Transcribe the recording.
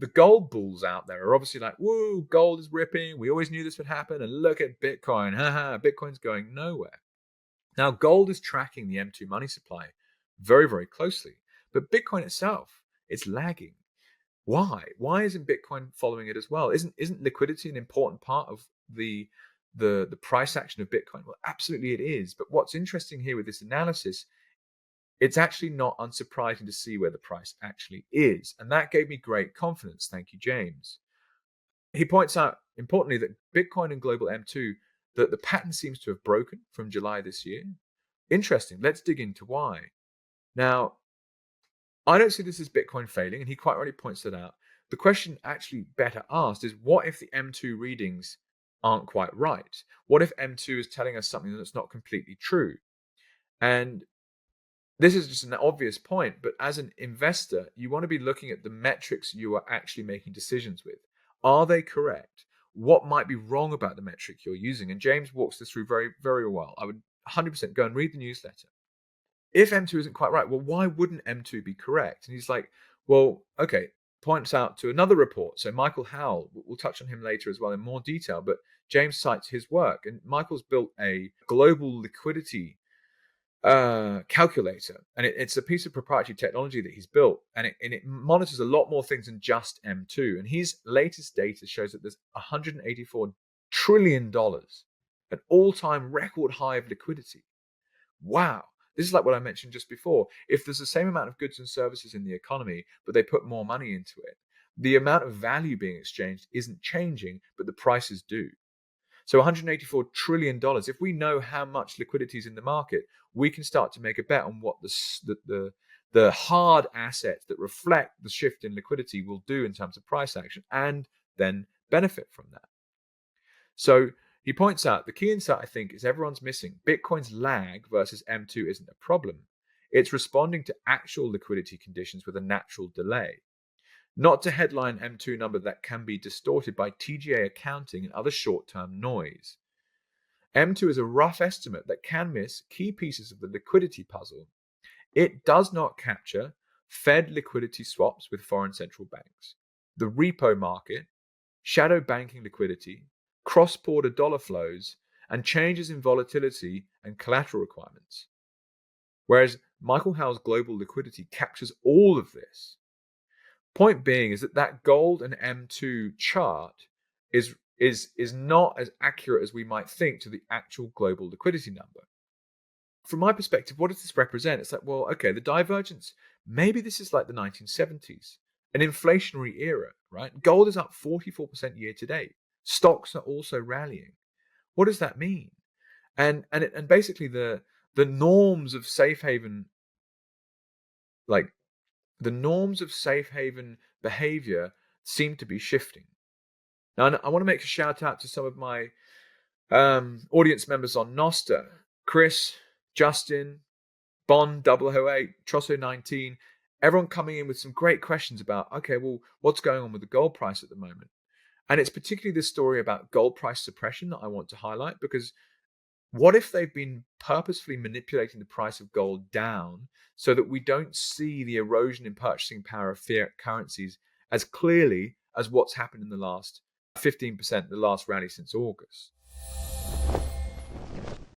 The gold bulls out there are obviously like, woo, gold is ripping. We always knew this would happen. And look at Bitcoin. Haha, Bitcoin's going nowhere. Now, gold is tracking the M2 money supply very, very closely. But Bitcoin itself, it's lagging. Why? Why isn't Bitcoin following it as well? Isn't liquidity an important part of the price action of Bitcoin? Well, absolutely it is. But what's interesting here with this analysis, it's actually not unsurprising to see where the price actually is. And that gave me great confidence. Thank you, James. He points out, importantly, that Bitcoin and global M2, that the pattern seems to have broken from July this year. Interesting. Let's dig into why. Now, I don't see this as Bitcoin failing, and he quite rightly points that out. The question actually better asked is, what if the M2 readings aren't quite right? What if M2 is telling us something that's not completely true? And this is just an obvious point, but as an investor, you want to be looking at the metrics you are actually making decisions with. Are they correct? What might be wrong about the metric you're using? And James walks this through very, very well. I would 100% go and read the newsletter. If M2 isn't quite right, well, why wouldn't M2 be correct? And he's like, well, okay, points out to another report. So Michael Howell, we'll touch on him later as well in more detail, but James cites his work. And Michael's built a global liquidity calculator, and it's a piece of proprietary technology that he's built, and it monitors a lot more things than just M2. And his latest data shows that there's $184 trillion, an all-time record high of liquidity. Wow. This is like what I mentioned just before. If there's the same amount of goods and services in the economy, but they put more money into it, the amount of value being exchanged isn't changing, but the prices do. So $184 trillion, if we know how much liquidity is in the market, we can start to make a bet on what the hard assets that reflect the shift in liquidity will do in terms of price action, and then benefit from that. So he points out the key insight, I think, is everyone's missing. Bitcoin's lag versus M2 isn't a problem. It's responding to actual liquidity conditions with a natural delay, not to headline M2 number that can be distorted by TGA accounting and other short-term noise. M2 is a rough estimate that can miss key pieces of the liquidity puzzle. It does not capture Fed liquidity swaps with foreign central banks, the repo market, shadow banking liquidity, cross-border dollar flows, and changes in volatility and collateral requirements. Whereas Michael Howell's global liquidity captures all of this. Point being is that gold and M2 chart is not as accurate as we might think to the actual global liquidity number. From my perspective, what does this represent? It's like, well, okay, the divergence, maybe this is like the 1970s, an inflationary era, right? Gold is up 44% year to date. Stocks are also rallying. What does that mean? And basically the norms of safe haven, like the norms of safe haven behavior, seem to be shifting. Now, I want to make a shout out to some of my audience members on Nostr: Chris, Justin, Bond 008, Trosso 19, everyone coming in with some great questions about, okay, well, what's going on with the gold price at the moment? And it's particularly this story about gold price suppression that I want to highlight, because what if they've been purposefully manipulating the price of gold down so that we don't see the erosion in purchasing power of fiat currencies as clearly as what's happened in the last 15%, the last rally since August?